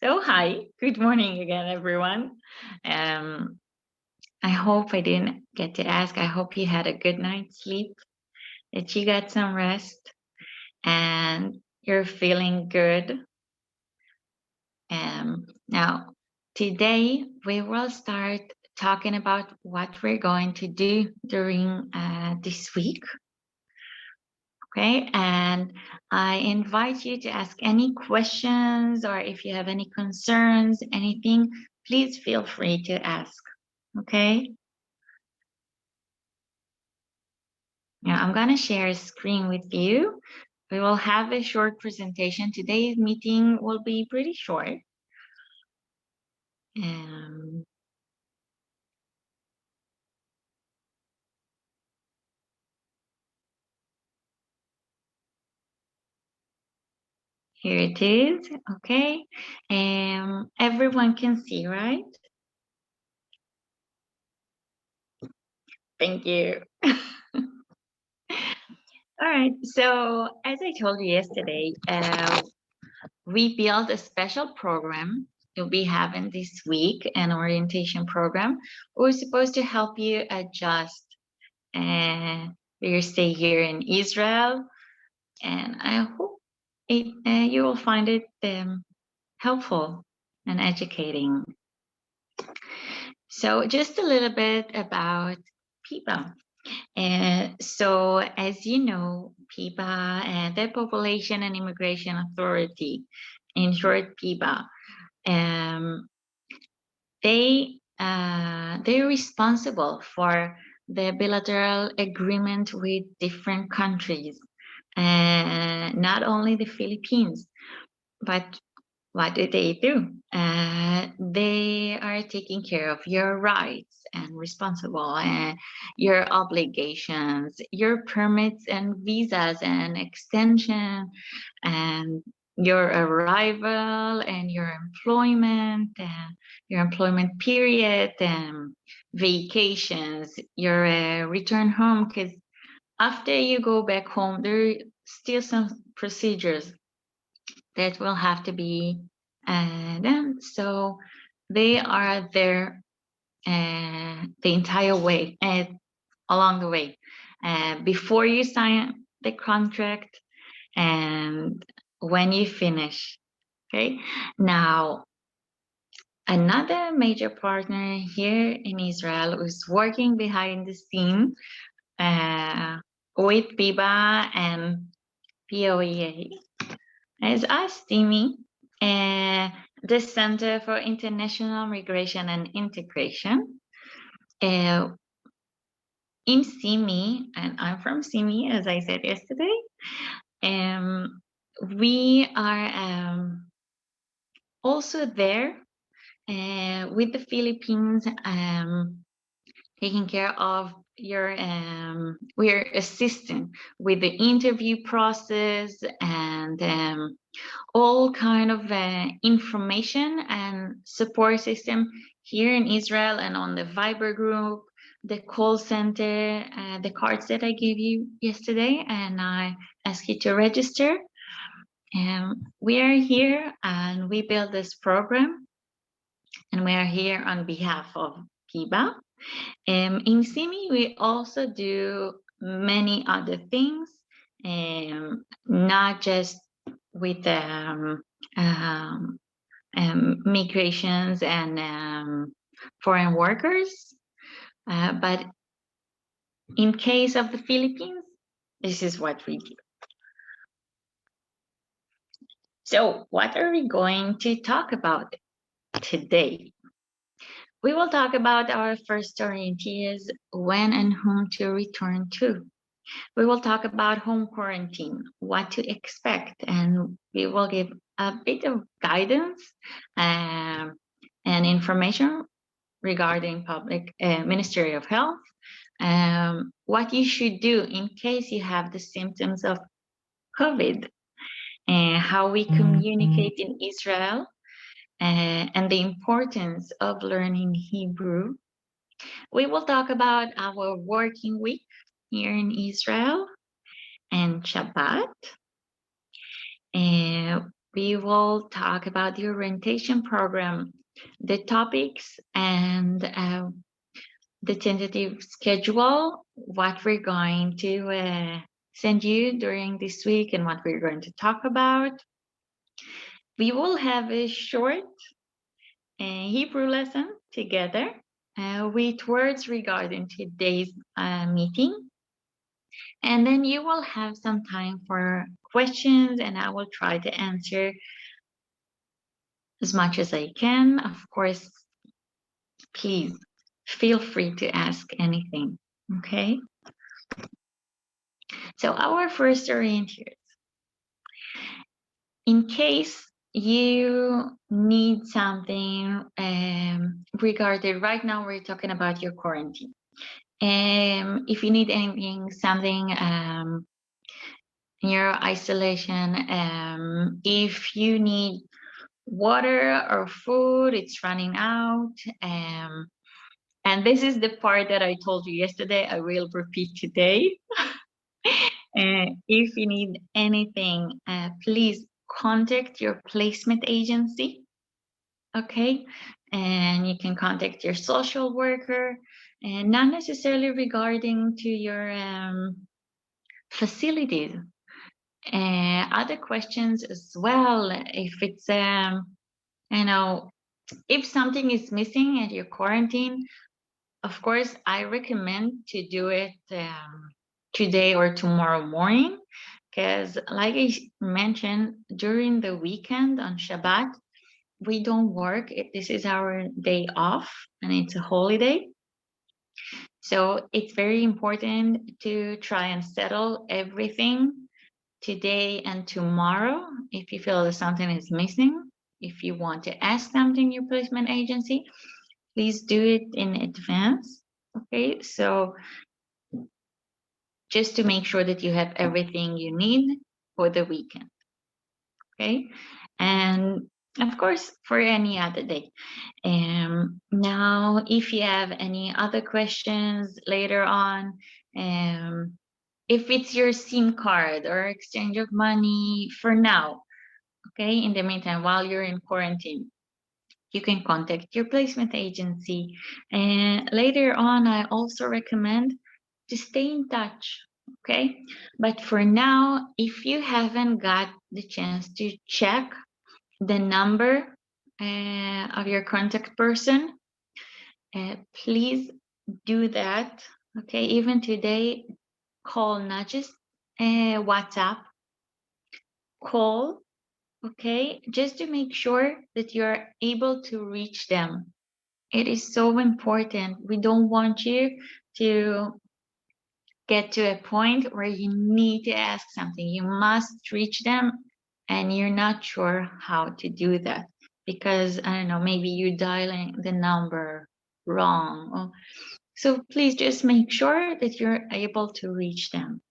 So, hi, good morning again, everyone. Um, I hope I didn't get to ask. I hope you had a good night's sleep, that you got some rest, and you're feeling good. Now, today we will start talking about what we're going to do during this week. Okay, and I invite you to ask any questions, or if you have any concerns, anything, please feel free to ask. Okay. Now I'm going to share a screen with you. We will have a short presentation. Today's meeting will be pretty short. Um, Here it is. Okay. Everyone can see, right? Thank you. All right. So as I told you yesterday, we built a special program you'll be having this week, an orientation program. We're supposed to help you adjust your stay here in Israel, and I hope you will find it helpful and educating. So just a little bit about PIBA. So as you know, PIBA and the Population and Immigration Authority, in short PIBA, um, they're responsible for the bilateral agreement with different countries, not only the Philippines, but what do they do? They are taking care of your rights and responsible, your obligations, your permits and visas and extension, and your arrival and your employment period, and vacations, your return home. Because after you go back home, there are still some procedures that will have to be done. So they are there the entire way, along the way, before you sign the contract and when you finish. Okay. Now, another major partner here in Israel who's working behind the scene with BIBA and POEA is us, Timmy, the Center for International Migration and Integration. Uh, in SIMI, and I'm from SIMI, as I said yesterday, we are also there with the Philippines, taking care of your we're assisting with the interview process and all kind of information and support system here in Israel, and on the Viber group, the call center, the cards that I gave you yesterday, and I ask you to register. We are here and we build this program, and we are here on behalf of PIBA. In SIMI, we also do many other things, not just with migrations and foreign workers, but in case of the Philippines, this is what we do. So what are we going to talk about today? We will talk about our first orientees, when and whom to return to. We will talk about home quarantine, what to expect, and we will give a bit of guidance and information regarding public Ministry of Health, what you should do in case you have the symptoms of COVID, and how we communicate in Israel, and the importance of learning Hebrew. We will talk about our working week here in Israel and Shabbat. We will talk about the orientation program, the topics, and the tentative schedule, what we're going to send you during this week and what we're going to talk about. We will have a short Hebrew lesson together with words regarding today's meeting. And then you will have some time for questions, and I will try to answer as much as I can. Of course, please feel free to ask anything. Okay. So our first orienteers, in case you need something regarding, right now we're talking about your quarantine. If you need anything, something in your isolation, if you need water or food, it's running out. And this is the part that I told you yesterday, I will repeat today. If you need anything, please contact your placement agency, okay? And you can contact your social worker, and not necessarily regarding to your facilities. Other questions as well, if it's, if something is missing at your quarantine, of course, I recommend to do it today or tomorrow morning, because like I mentioned, during the weekend on Shabbat, we don't work. This is our day off and it's a holiday. So it's very important to try and settle everything today and tomorrow. If you feel that something is missing, if you want to ask something your placement agency, please do it in advance. Okay, so just to make sure that you have everything you need for the weekend. Okay, and of course for any other day. Now, if you have any other questions later on, if it's your SIM card or exchange of money for now, okay, in the meantime, while you're in quarantine, you can contact your placement agency. And later on, I also recommend to stay in touch, okay? But for now, if you haven't got the chance to check the number of your contact person, please do that, okay? Even today, call, not just WhatsApp, call, okay? Just to make sure that you're able to reach them. It is so important. We don't want you to get to a point where you need to ask something. You must reach them and you're not sure how to do that because, I don't know, maybe you're dialing the number wrong. So please just make sure that you're able to reach them.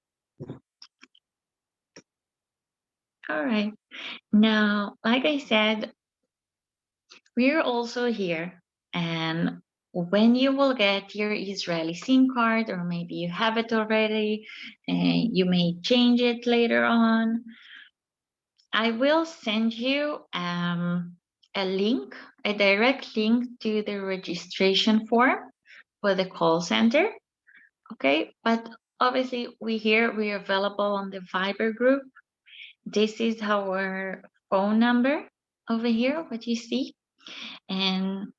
All right. Now, like I said, we're also here, and when you will get your Israeli SIM card, or maybe you have it already, and you may change it later on, I will send you a link, a direct link to the registration form for the call center. Okay, but obviously we're available on the Viber group. This is our phone number over here, what you see. And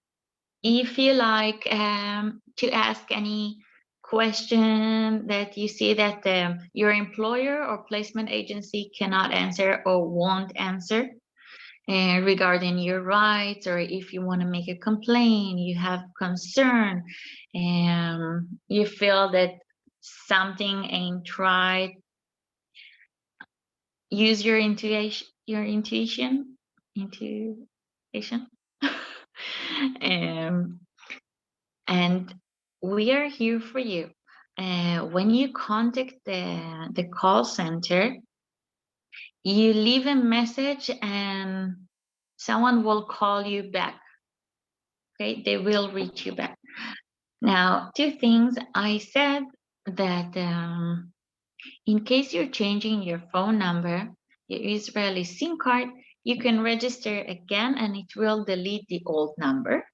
if you like to ask any question that you see that your employer or placement agency cannot answer or won't answer regarding your rights, or if you want to make a complaint, you have concern, you feel that something ain't right, use your intuition, intuition. And we are here for you. When you contact the call center, you leave a message and someone will call you back. Okay, they will reach you back. Now, two things. I said that in case you're changing your phone number, your Israeli SIM card, you can register again and it will delete the old number.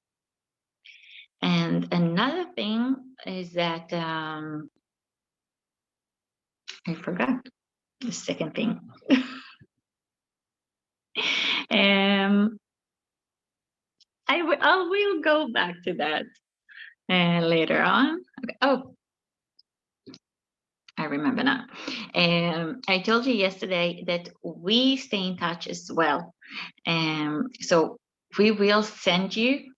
And another thing is that I forgot the second thing. I will go back to that later on. Okay. Oh, I remember now. I told you yesterday that we stay in touch as well. So we will send you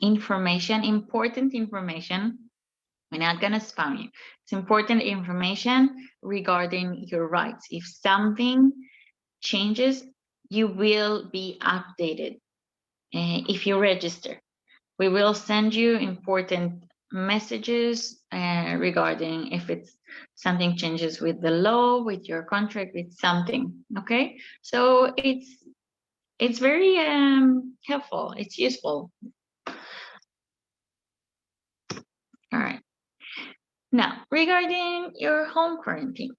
information, important information. We're not going to spam you. It's important information regarding your rights. If something changes, you will be updated if you register. We will send you important messages regarding if it's something changes with the law, with your contract, with something. Okay, so it's very helpful. It's useful. All right. Now, regarding your home quarantine,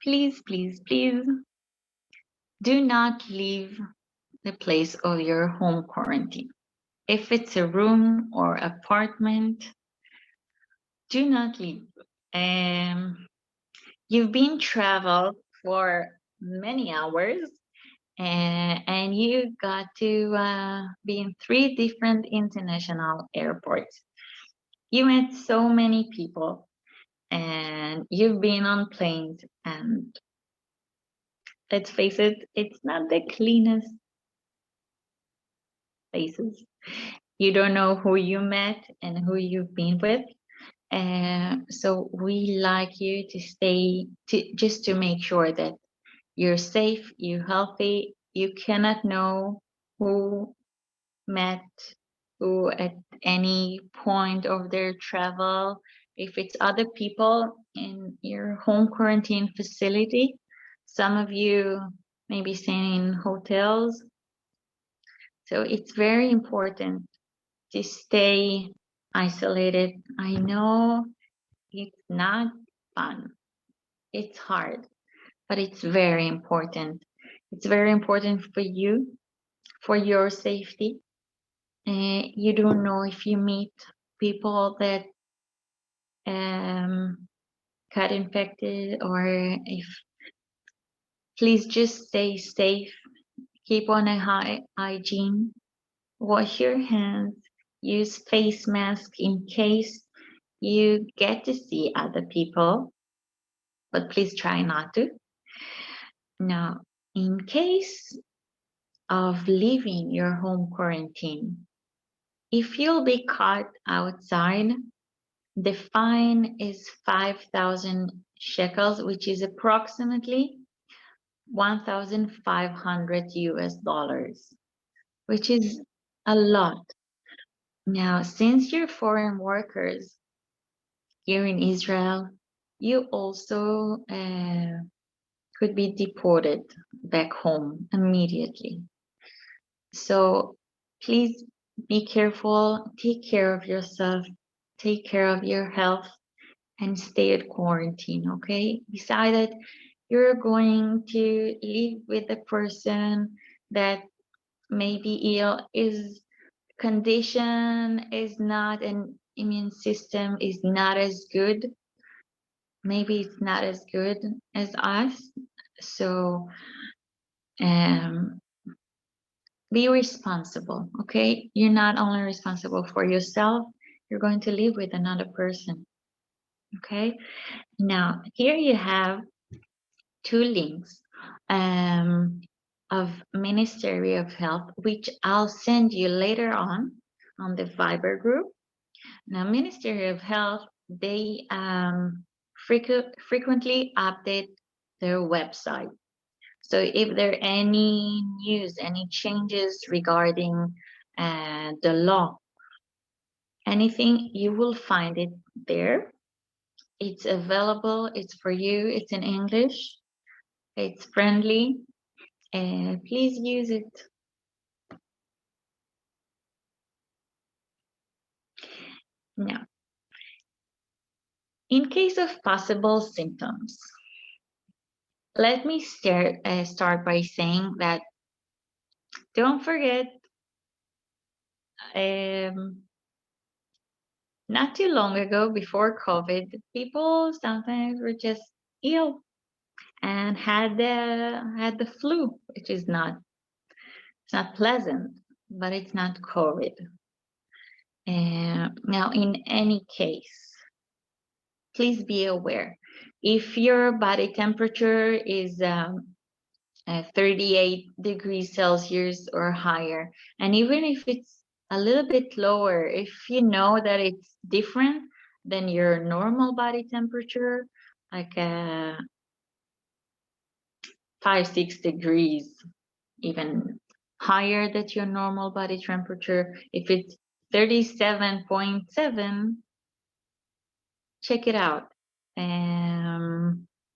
please, please, please do not leave the place of your home quarantine. If it's a room or apartment, do not leave. You've been traveled for many hours and you got to be in 3 different international airports. You met so many people and you've been on planes, and let's face it, it's not the cleanest places. You don't know who you met and who you've been with. So we like you to stay just to make sure that you're safe, you're healthy. You cannot know who met who at any point of their travel. If it's other people in your home quarantine facility, some of you may be staying in hotels. So it's very important to stay isolated. I know it's not fun, it's hard, but it's very important. It's very important for you, for your safety. You don't know if you meet people that got infected, or if, please just stay safe, keep on a high hygiene, wash your hands, use face mask in case you get to see other people, but please try not to. Now, in case of leaving your home quarantine, if you'll be caught outside, the fine is 5,000 shekels, which is approximately 1,500 US dollars, which is a lot. Now, since you're foreign workers here in Israel, you also could be deported back home immediately. So please be careful, take care of yourself, take care of your health, and stay at quarantine, okay? Besides that, you're going to live with a person that may be ill, his condition is not, an immune system is not as good. Maybe it's not as good as us. So be responsible, okay? You're not only responsible for yourself, you're going to live with another person, okay? Now, here you have 2 links of Ministry of Health, which I'll send you later on the Viber group. Now, Ministry of Health, they frequently update their website. So if there are any news, any changes regarding the law, anything, you will find it there. It's available, it's for you, it's in English, it's friendly, and please use it. Now, in case of possible symptoms, let me start by saying that don't forget, um, not too long ago, before COVID, people sometimes were just ill and had the flu, which is not, it's not pleasant, but it's not COVID. Now, in any case, please be aware. If your body temperature is 38 degrees Celsius or higher, and even if it's a little bit lower, if you know that it's different than your normal body temperature, like 5, 6 degrees, even higher than your normal body temperature, if it's 37.7, check it out.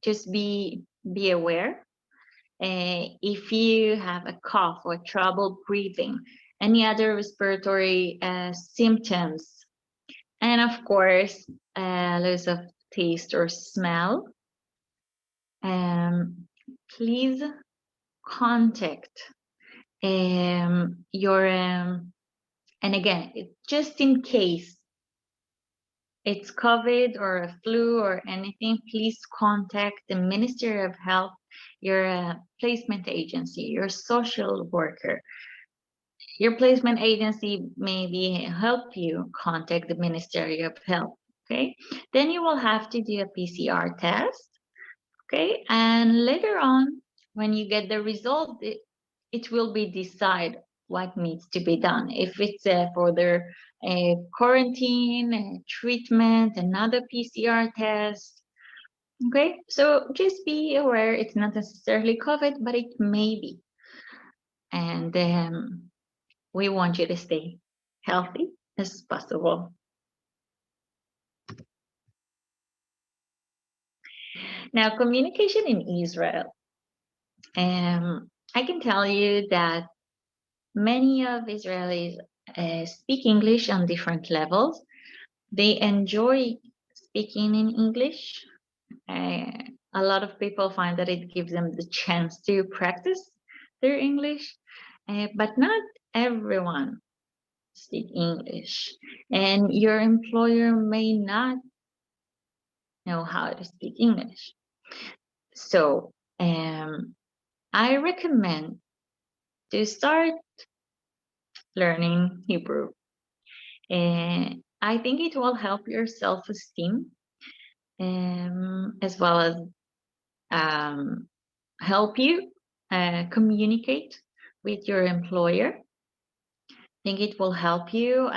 Just be aware. If you have a cough or trouble breathing, any other respiratory symptoms, and of course, loss of taste or smell, please contact your, and again, just in case it's COVID or a flu or anything, please contact the Ministry of Health, your placement agency, your social worker. Your placement agency maybe help you contact the Ministry of Health, okay? Then you will have to do a PCR test, okay? And later on, when you get the result, it will be decide what needs to be done. If it's for their quarantine, treatment, another PCR test, okay? So just be aware, it's not necessarily COVID, but it may be. And we want you to stay healthy as possible. Now, communication in Israel. I can tell you that many of Israelis speak English on different levels. They enjoy speaking in English. A lot of people find that it gives them the chance to practice their English, but not everyone speak English. And your employer may not know how to speak English. So I recommend to start learning Hebrew. And I think it will help your self-esteem, as well as help you communicate with your employer. I think it will help you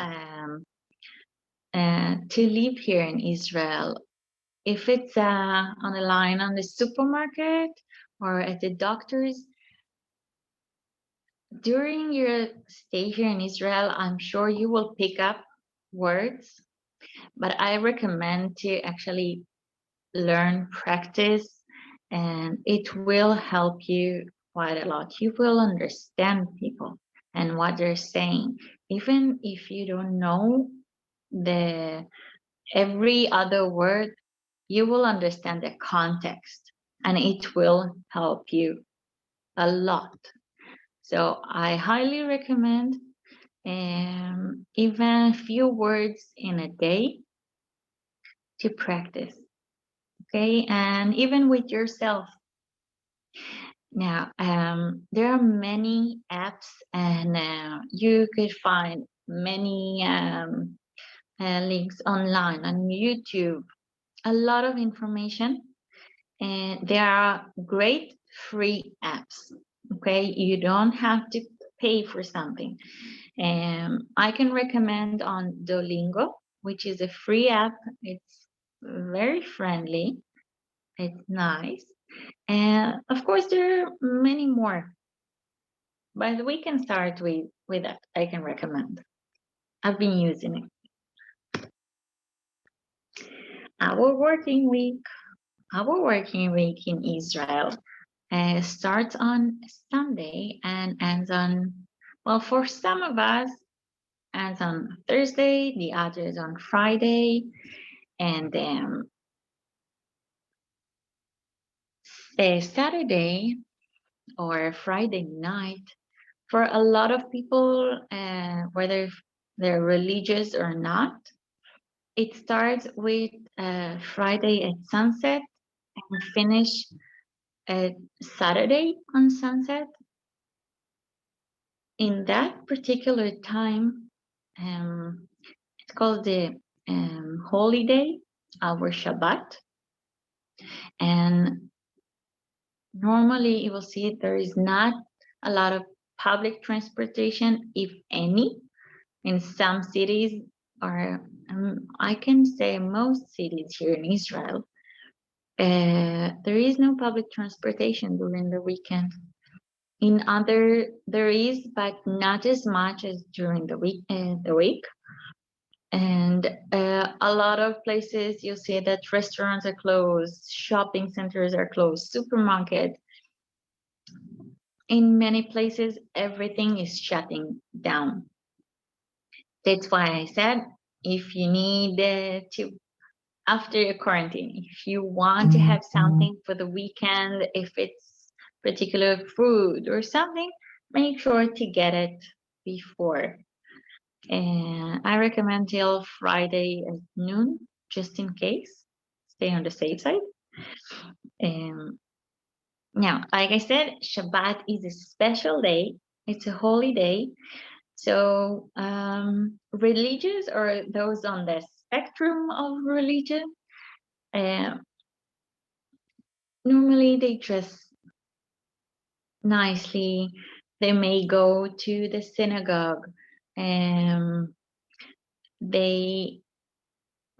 to live here in Israel. If it's on a line on the supermarket or at the doctor's, during your stay here in Israel, I'm sure you will pick up words, but I recommend to actually learn, practice, and it will help you quite a lot. You will understand people and what they're saying. Even if you don't know the every other word, you will understand the context, and it will help you a lot. So I highly recommend even a few words in a day to practice, okay? And even with yourself. Now, there are many apps, and you could find many links online on YouTube, a lot of information, and there are great free apps, okay? You don't have to pay for something. I can recommend on Duolingo, which is a free app. It's very friendly. It's nice. And of course, there are many more, but we can start with that. I can recommend. I've been using it. Our working week, our working week in Israel starts on Sunday and ends on, well, for some of us, ends on Thursday, the others on Friday, and A Saturday or Friday night, for a lot of people, whether they're religious or not, it starts with Friday at sunset and finish at Saturday on sunset. In that particular time, it's called the holiday, our Shabbat. And normally you will see there is not a lot of public transportation, if any, in some cities, or I can say most cities here in Israel. There is no public transportation during the weekend. In other, there is, but not as much as during the week. And a lot of places you'll see that restaurants are closed, shopping centers are closed, supermarket. In many places, everything is shutting down. That's why I said, if you need to, after your quarantine, if you want to have something for the weekend, if it's particular food or something, make sure to get it before. And I recommend till Friday at noon, just in case. Stay on the safe side. Now, like I said, Shabbat is a special day. It's a holy day. So religious, or those on the spectrum of religion, normally they dress nicely. They may go to the synagogue. They,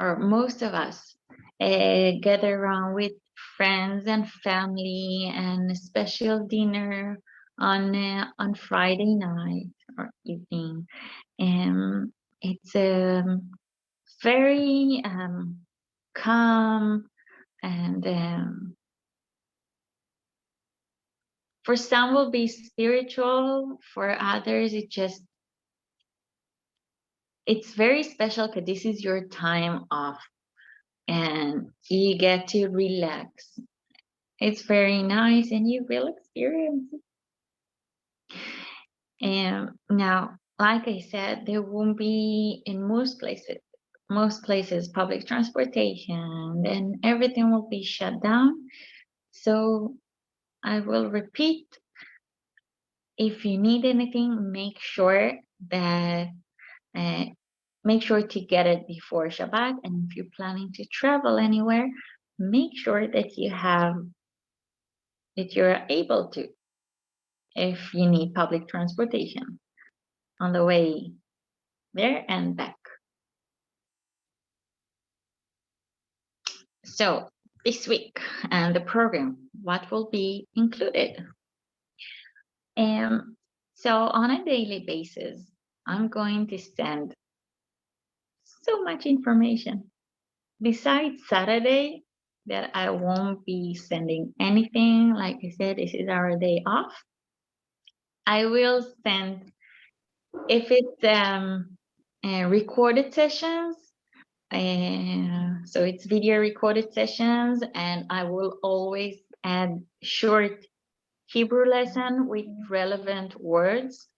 or most of us, gather around with friends and family and a special dinner on Friday night or evening. It's very calm, and for some will be spiritual, for others it's very special because this is your time off and you get to relax. It's very nice and you will experience it. And now, like I said, there won't be in most places public transportation, and everything will be shut down. So I will repeat, if you need anything, make sure that make sure to get it before Shabbat. And if you're planning to travel anywhere, make sure that you're able to, if you need public transportation on the way there and back. So this week and the program, what will be included? So on a daily basis, I'm going to send so much information. Besides Saturday, that I won't be sending anything. Like I said, this is our day off. I will send, if it's recorded sessions, so it's video recorded sessions, and I will always add short Hebrew lesson with relevant words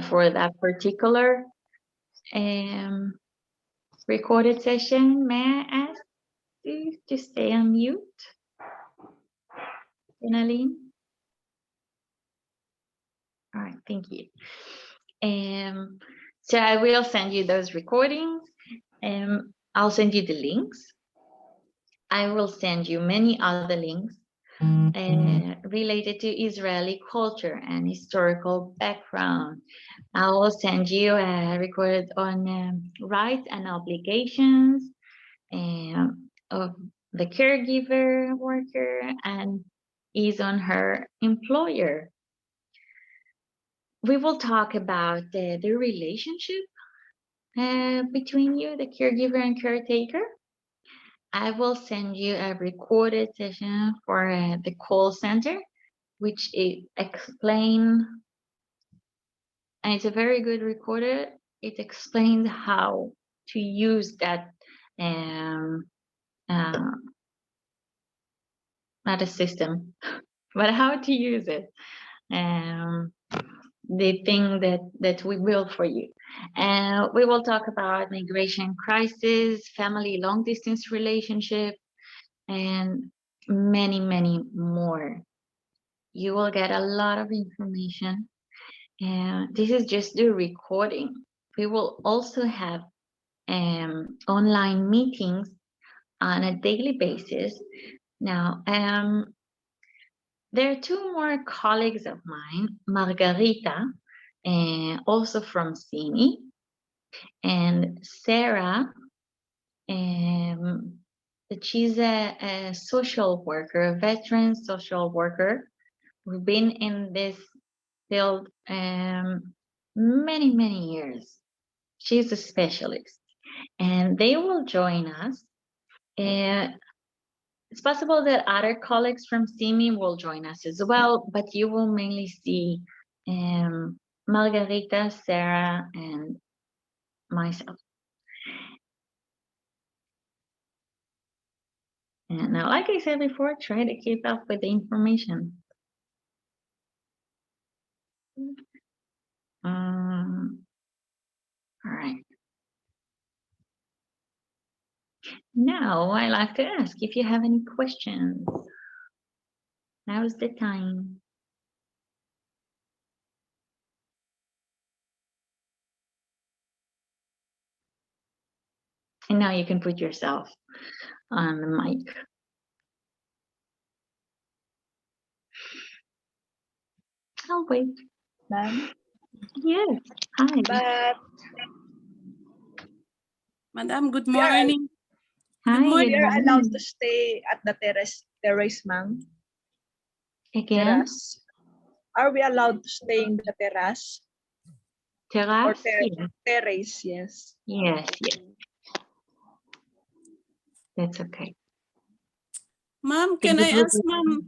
for that particular recorded session. May I ask you to stay on mute, Jenaline? All right, thank you. So I will send you those recordings. I'll send you the links. I will send you many other links related to Israeli culture and historical background. I will send you a record on rights and obligations of the caregiver worker and is on her employer. We will talk about the relationship between you, the caregiver and caretaker. I will send you a recorded session for the call center, which it explains, and it's a very good recorder. It explains how to use that, not a system, but how to use it. The thing that we build for you. We will talk about migration crisis, family long distance relationship, and many, many more. You will get a lot of information. And this is just the recording. We will also have online meetings on a daily basis. Now, there are two more colleagues of mine, Margarita, also from CIMI, and Sarah, that she's a social worker, a veteran social worker. We've been in this field many, many years. She's a specialist, and they will join us. It's possible that other colleagues from CIMI will join us as well, but you will mainly see Margarita, Sarah, and myself. And now, like I said before, try to keep up with the information. All right. Now, I like to ask if you have any questions. Now's the time. And now you can put yourself on the mic. I'll wait. Ma'am? Yes. Hi. But Madam, good morning. Hi. Good morning. we are allowed to stay at the terrace, ma'am. Again? Terrace. Are we allowed to stay in the terrace? Or Terrace? Yes. terrace, yes. Yes, yes. That's okay. Ma'am, can I ask, ma'am?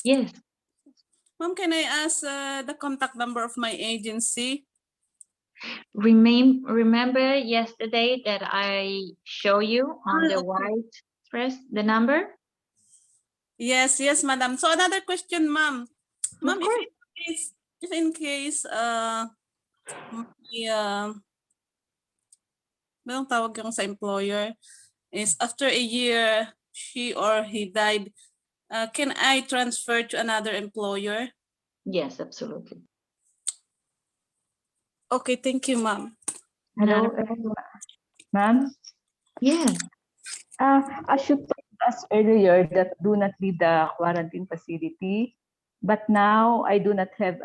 Yes. Ma'am, can I ask the contact number of my agency? Remember yesterday that I show you on the white express the number? Yes, yes, madam. So another question, ma'am. Ma'am, if in case anong tawag yung sa employer is after a year she or he died, can I transfer to another employer? Yes, absolutely. Okay, thank you, ma'am. Hello, ma'am. Yes. As you told us earlier that do not leave the quarantine facility, but now I do not have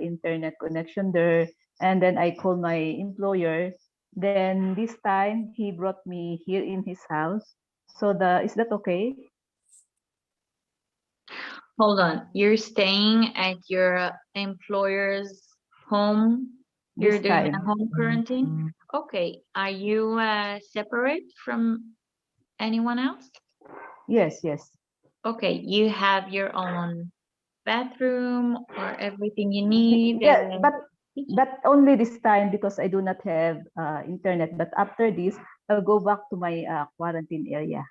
internet connection there, and then I call my employer. Then this time he brought me here in his house. So is that okay? Hold on. You're staying at your employer's home? You're This doing a time. home quarantine? Okay. Are you separate from anyone else? Yes, yes. Okay. You have your own bathroom or everything you need? Yeah, but only this time because I do not have internet. But after this, I'll go back to my quarantine area.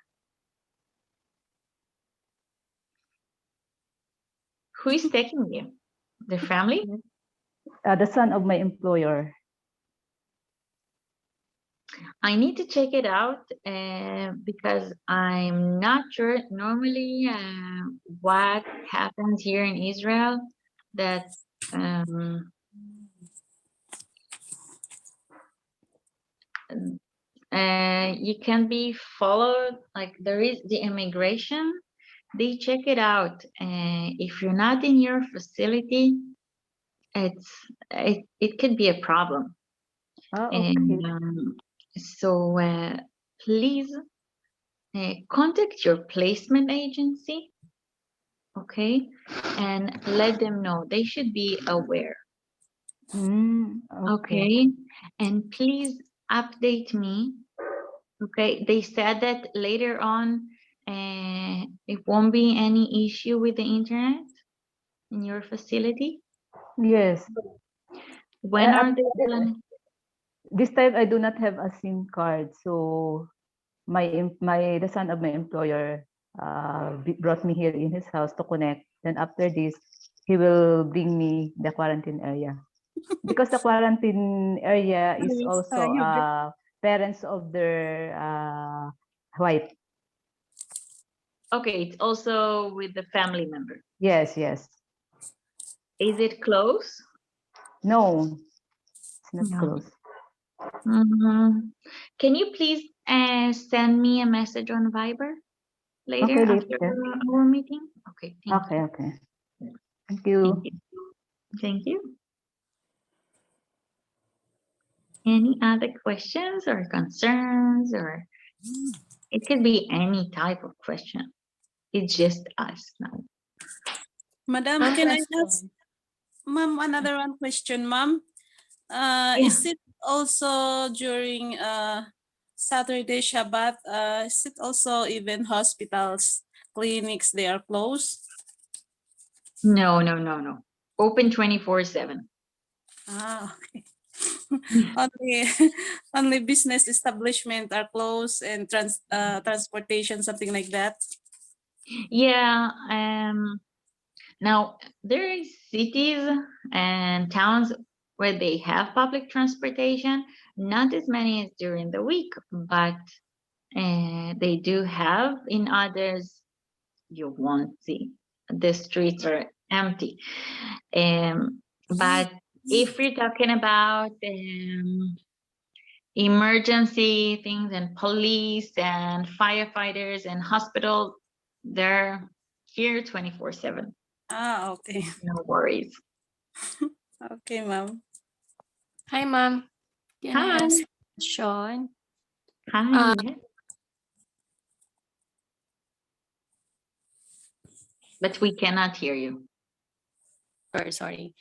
Who is taking you? The family? The son of my employer. I need to check it out because I'm not sure normally what happens here in Israel that you can be followed, like there is the immigration, they check it out. If you're not in your facility, it could be a problem. Oh, okay. And so please contact your placement agency, okay, and let them know. They should be aware. Okay, and please update me. Okay, they said that later on it won't be any issue with the internet in your facility. Yes. When are they planning? This time I do not have a SIM card, so the son of my employer brought me here in his house to connect. Then after this, he will bring me the quarantine area. Because the quarantine area is Yes, also you get parents of their wife. Okay, it's also with the family member. Yes, yes. Is it close? No, it's not No. close. Can you please send me a message on Viber later Okay, after later. our meeting? Okay, thank Okay, you. okay. Thank Thank you. you. Thank you. Any other questions or concerns, or it could be any type of question. It's just us now. Madam, Ma'am, can I ask, question. ma'am, another one question, ma'am? Yeah. Is it also during Saturday Shabbat? Is it also even hospitals, clinics, they are closed? No, no, no, no. Open 24/7. Ah, okay. only only business establishment are closed and transportation, something like that. Yeah. Now there is cities and towns where they have public transportation, not as many as during the week, but they do have. In others, you won't see. The streets are empty. But if you're talking about emergency things and police and firefighters and hospitals, they're here 24/7. Ah, okay. No worries. Okay, ma'am. Hi, ma'am. Can I Hi. ask a question? Hi. Uh, Yeah. But we cannot hear you. sorry.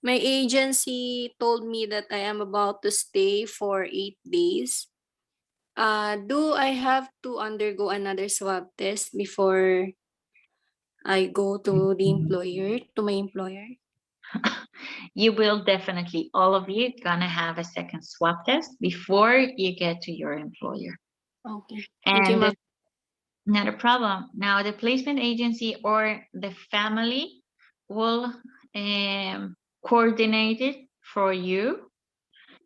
My agency told me that I am about to stay for 8 days. Do I have to undergo another swab test before I go to the employer, to my employer? You will definitely, all of you, gonna have a second swab test before you get to your employer. Okay. Thank you, And ma'am. not a problem. Now, the placement agency or the family will coordinate it for you.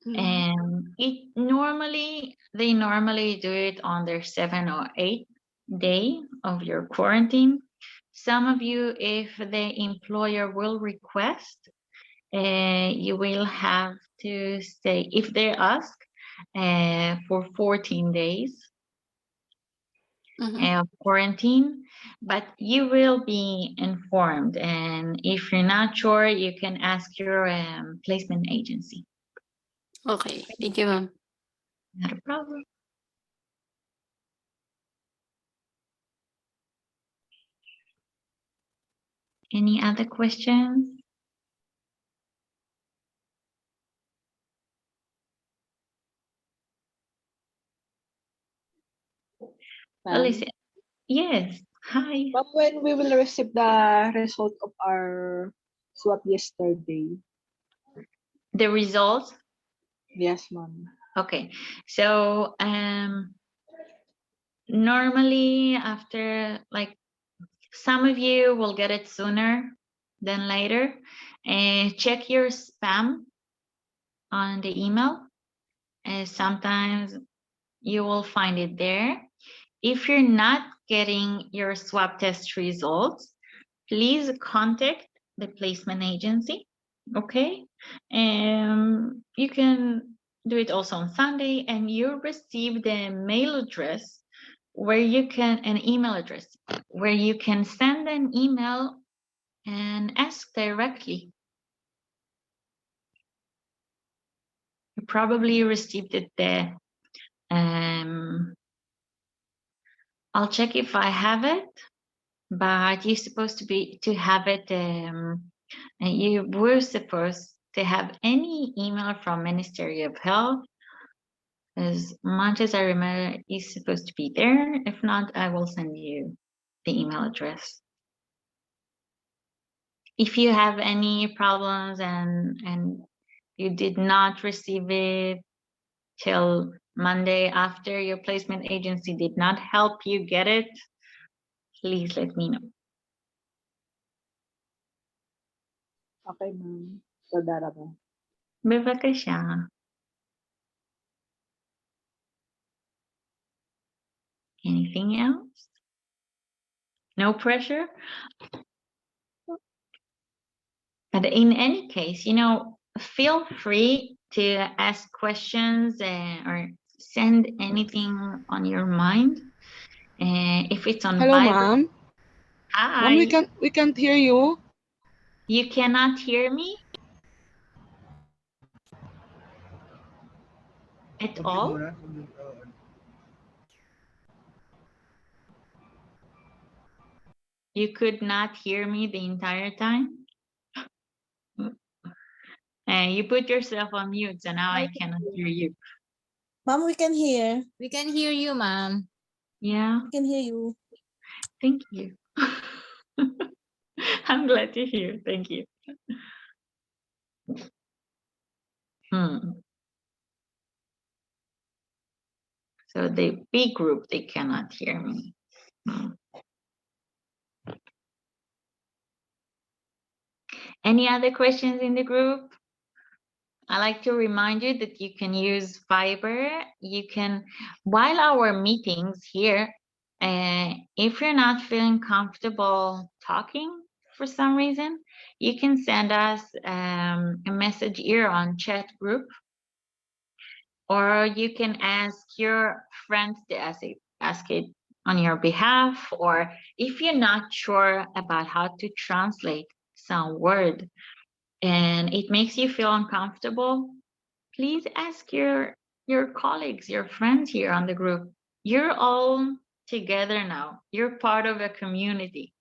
And they normally do it on their 7 or 8 day of your quarantine. Some of you, if the employer will request, you will have to stay, if they ask, for 14 days of quarantine, but you will be informed. And if you're not sure, you can ask your placement agency. Okay. Thank you, ma'am. Not a problem. Any other questions? Alicia, yes. Hi. But when we will receive the result of our swab yesterday? The results. Yes, ma'am. Okay. So normally after, like, some of you will get it sooner than later. Check your spam on the email. Sometimes you will find it there. If you're not getting your swab test results, please contact the placement agency. Okay. You can do it also on Sunday, and you receive the mail address where you can, an email address where you can send an email and ask directly. You probably received it there. I'll check if I have it, but you're supposed to have it. And you were supposed to have any email from Ministry of Health. As much as I remember, it's supposed to be there. If not, I will send you the email address. If you have any problems and you did not receive it till Monday after your placement agency did not help you get it, please let me know. Okay, ma'am. Tודה raba. בבקשה. Anything else? No pressure? But in any case, feel free to ask questions or send anything on your mind. If it's on Hello, Viber. ma'am. Hi. Ma'am, we can't hear you. You cannot hear me? At all? You could not hear me the entire time? And you put yourself on mute, so now I cannot hear you. Ma'am, we can hear. We can hear you, ma'am. Yeah, We can hear you. thank you. I'm glad to hear. Thank you. So the B group, they cannot hear me. Any other questions in the group? I like to remind you that you can use Viber. You can, while our meetings here, if you're not feeling comfortable talking for some reason, you can send us a message here on chat group, or you can ask your friends to ask it on your behalf, or if you're not sure about how to translate some word and it makes you feel uncomfortable, please ask your colleagues, your friends here on the group. You're all together now. You're part of a community.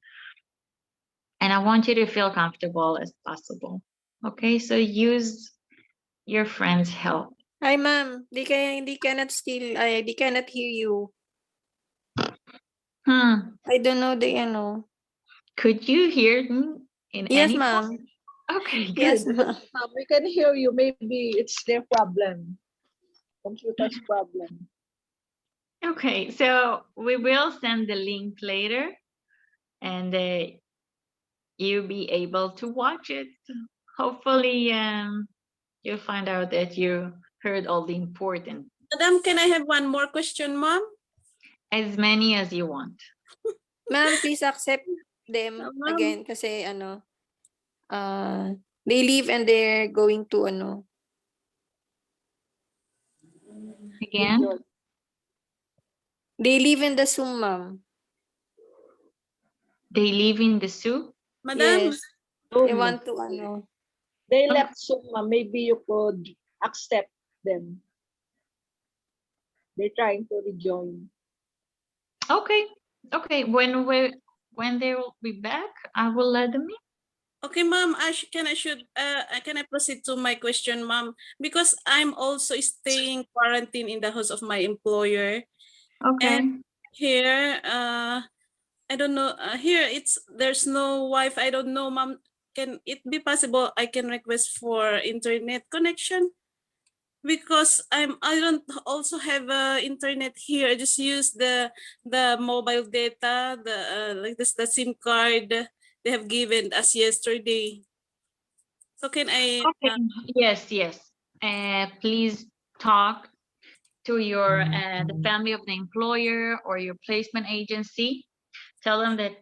And I want you to feel comfortable as possible. Okay, so use your friends' help. Hi, ma'am. They cannot hear you. I don't know Could you hear me in Yes, any ma'am. point? Okay, Yes, good. ma'am. We can hear you. Maybe it's their problem. Computer's problem. Okay, so we will send the link later and you'll be able to watch it. Hopefully, you'll find out that you heard all the important. Madam, can I have one more question, ma'am? As many as you want. Ma'am, please accept them Ma'am. again kasi they leave and they're going to Again, they live in the Zoom, ma'am. they live in the soup. Madam, Yes. They Zoom. want to They left Zoom, ma'am. Maybe you could accept them. They're trying to rejoin. Okay. When they will be back, I will let them in. okay, ma'am, can I proceed to my question, ma'am? Because I'm also staying quarantine in the house of my employer. Okay. And here, I don't know. Here, there's no Wi-Fi. I don't know, ma'am. Can it be possible I can request for internet connection? Because I don't also have internet here. I just use the mobile data, like this, the SIM card they have given us yesterday. So can I? Okay. Yes. Please talk to your the family of the employer or your placement agency. Tell them that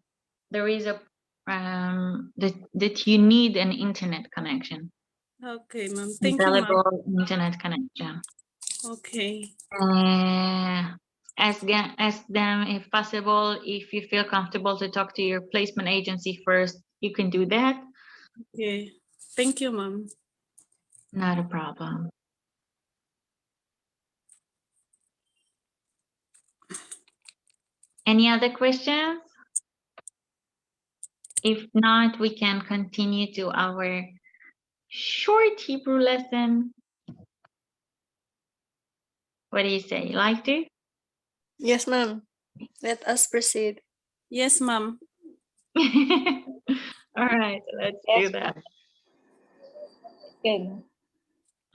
there is a that you need an internet connection. Okay, ma'am. Thank you, ma'am. Available internet connection. Okay. Ask them if possible. If you feel comfortable to talk to your placement agency first, you can do that. Okay. Thank you, ma'am. Not a problem. Any other questions? If not, we can continue to our short Hebrew lesson. What do you say? You like to? Yes, ma'am. Let us proceed. Yes, ma'am. All right, let's do that. Okay.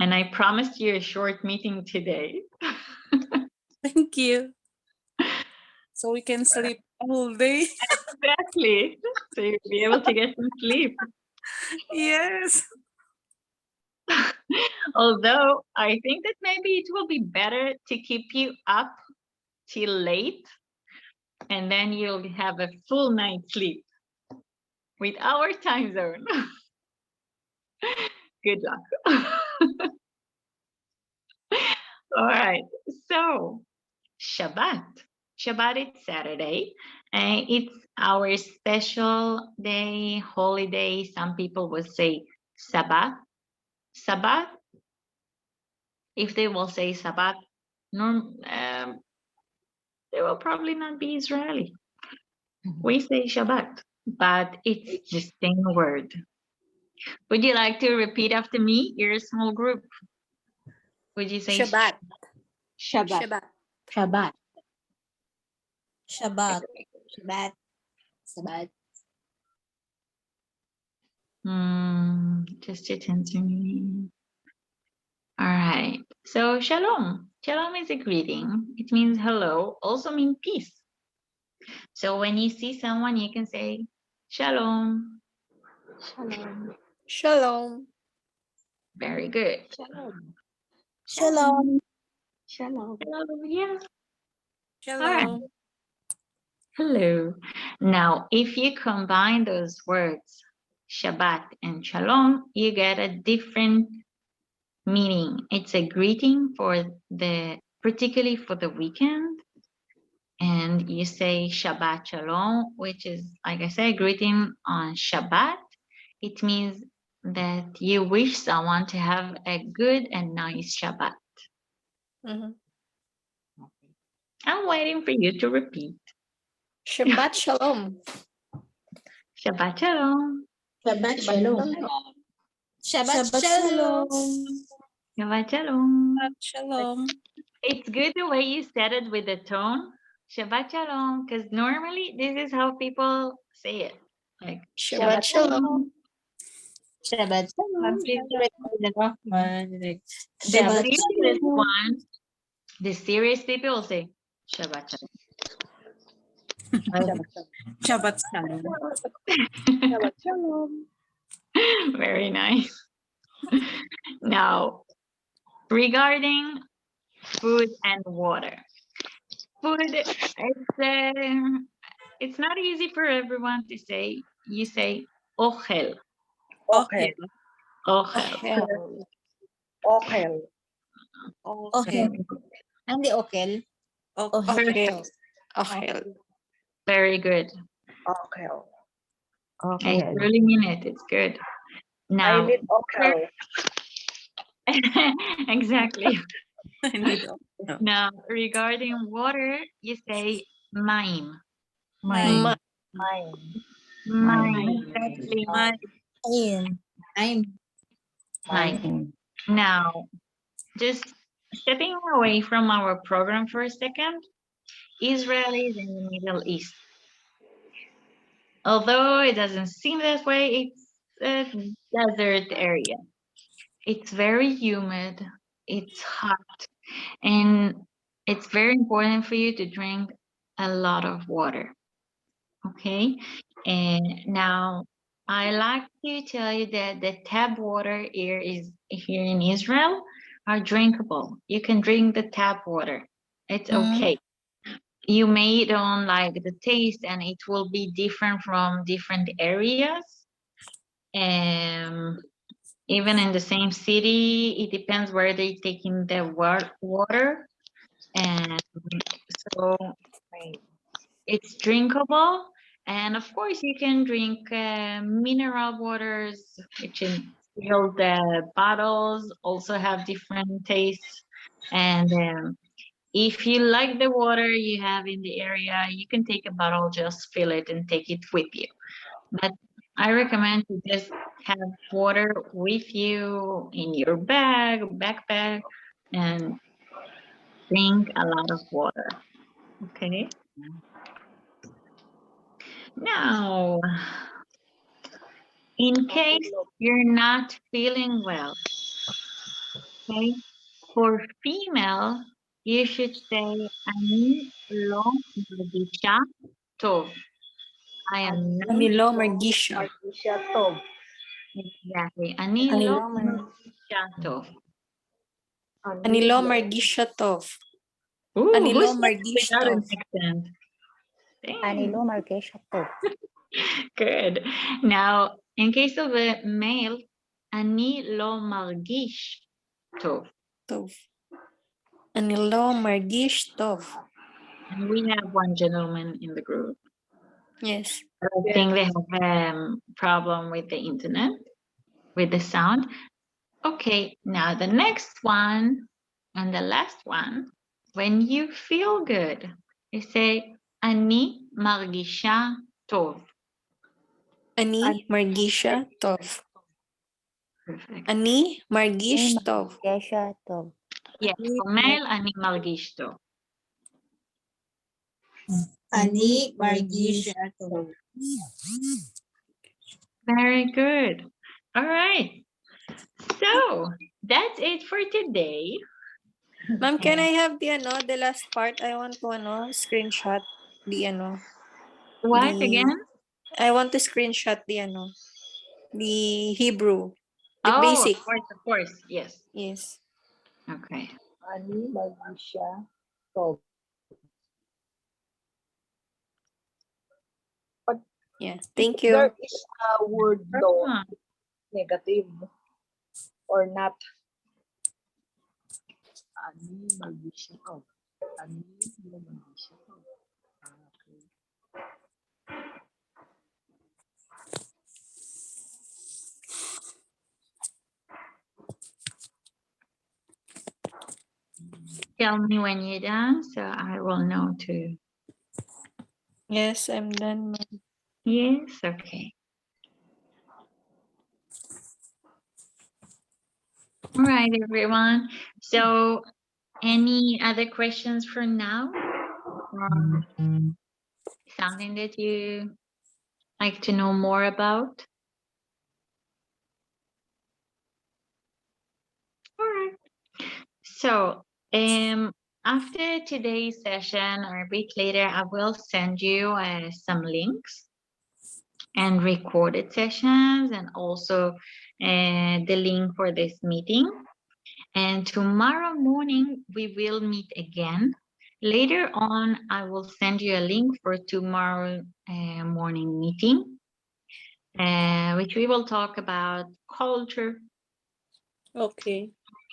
And I promised you a short meeting today. Thank you. So we can sleep All day. Exactly. So you'll be able to get some sleep. Yes. Although I think that maybe it will be better to keep you up till late, and then you'll have a full night's sleep with our time zone. Good luck. All right. So Shabbat. Shabbat is Saturday. It's our special day, holiday. Some people would say Sabbath. Sabbath, if they will say Sabbath, they will probably not be Israeli. We say Shabbat, but it's the same word. Would you like to repeat after me? You're a small group. Would you say Shabbat. Shabbat. Shabbat. Shabbat. Shabbat. Shabbat. Shabbat. Just attend to me. All right. So shalom. Shalom is a greeting. It means hello, also means peace. So when you see someone, you can say shalom. Shalom. Shalom. Very good. Shalom. Shalom. Shalom. Shalom, yeah. Shalom. Hello. Now, if you combine those words, Shabbat and Shalom, you get a different meaning. It's a greeting for particularly for the weekend. And you say Shabbat Shalom, which is, like I said, greeting on Shabbat. It means that you wish someone to have a good and nice Shabbat. Mhm. I'm waiting for you to repeat. Shabbat shalom. Shabbat Shalom. Shabbat Shabbat shalom. shalom. Shabbat shalom. Shabbat Shalom. Shalom. It's good the way you said it with the tone. Shabbat Shalom, because normally this is how people say it. Like Shabbat shalom. Shabbat shalom. Please record it off. the Shabbat serious shalom. one, the serious people will say Shabbat Shalom. Shabbat shalom. Shabbat shalom. Very nice. Now, regarding food and water. Food, it's not easy for everyone to say. You say ochel, Okay. ochel. Okay. Okay. And the okel. Ochel. Ochel. Very good. Okay. I really mean it. It's good. I Now, need okay. exactly. I need Now, regarding water, you say mime. Ma- Mine. Mime. Exactly. Ayin. I'm. Mime. Now, just stepping away from our program for a second, Israel is in the Middle East. Although it doesn't seem that way, it's a desert area. It's very humid, it's hot, and it's very important for you to drink a lot of water. Okay, and now I like to tell you that the tap water here in Israel are drinkable. You can drink the tap water. It's okay. You may don't like the taste, and it will be different from different areas. Even in the same city, it depends where they're taking the water, and so it's drinkable. And of course, you can drink mineral waters, which in sealed bottles also have different tastes. And if you like the water you have in the area, you can take a bottle, just fill it and take it with you. But I recommend to just have water with you in your backpack, and drink a lot of water. Okay. Now, in case you're not feeling well, okay, for female, you should say, אני לא מרגישה tov. I am not Anilo Margisha. Margisha Tov. exactly. Ani Anilo lo Mar margisha tov. Anilo Margisha Tov. Ooh, Anilo who's that without an Margishtov. accent? Dang. Anilo Marquesha Tov. Good. Now, in case of a male, ani lo margish tov. Tov. Anilo Margish Tov. And we have one gentleman in the group. Yes. I think they have problem with the internet, with the sound. Okay, now the next one and the last one. When you feel good, you say ani margisha tov. Ani Margisha Tov. Perfect. Ani Margish Tov. Marquesha Tov. Yes, for male, ani margish tov. Ani Margisha Tov. Very good. All right. So that's it for today. Ma'am, can I have the last part? I want to screenshot What the again? I want to screenshot the Hebrew, the Oh, basic. of course. Yes. Yes. Okay. Ani Margisha Tov. Yeah. Thank you. There is a word though, Ah, negative or not. Ani Margisha Tov. Ani Margisha Tov. Okay. tell me when you're done, so I will know too. Yes, I'm done, ma'am. Yes. Okay. All right, everyone. So, any other questions for now? Or something that you like to know more about? All right. So, after today's session or a bit later, I will send you some links and recorded sessions and also the link for this meeting. And tomorrow morning, we will meet again. Later on, I will send you a link for tomorrow morning meeting, which we will talk about culture. Okay.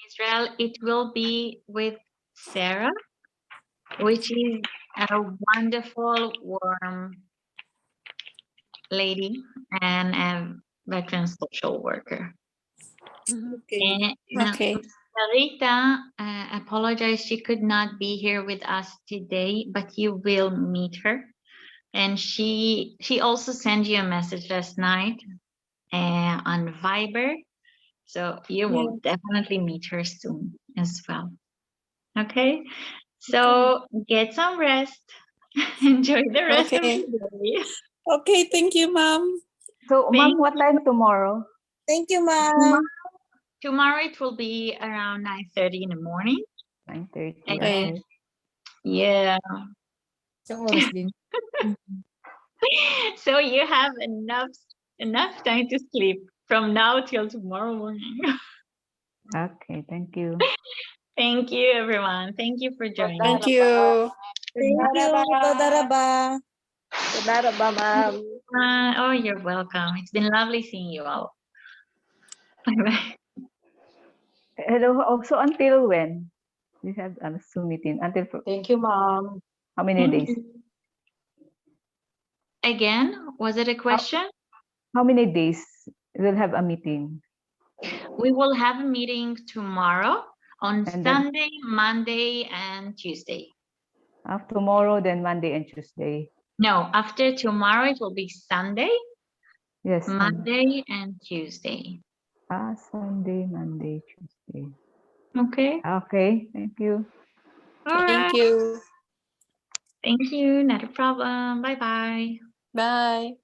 Israel, it will be with Sarah, which is a wonderful, warm lady and a veteran social worker. Okay. And now, Okay. Sarita apologized she could not be here with us today, but you will meet her. And she also sent you a message last night on Viber. So you will definitely meet her soon as well. Okay. So get some rest. Enjoy the rest of Okay. the day. Okay. Thank you, ma'am. So, Thank ma'am, what time tomorrow? Thank you, ma'am. Tomorrow it will be around 9:30 in the morning. 9:30. And Okay. yeah. Isang oras din. So you have enough time to sleep from now till tomorrow morning. Okay, thank you. Thank you, everyone. Thank you for joining. Thank you. Thank you. Todaraba. Todaraba, ma'am. Oh, you're welcome. It's been lovely seeing you all. Bye-bye. Hello. Also, until when? We have a Zoom meeting. Thank you, ma'am. How many days? Again, was it a question? How many days we'll have a meeting? We will have a meeting tomorrow on And then- Sunday, Monday, and Tuesday. After tomorrow, then Monday and Tuesday. No, after tomorrow, it will be Sunday, Yes. Monday, and Tuesday. Sunday, Monday, Tuesday. Okay. Okay, thank you. All Thank right. you. Thank you. Not a problem. Bye-bye. Bye.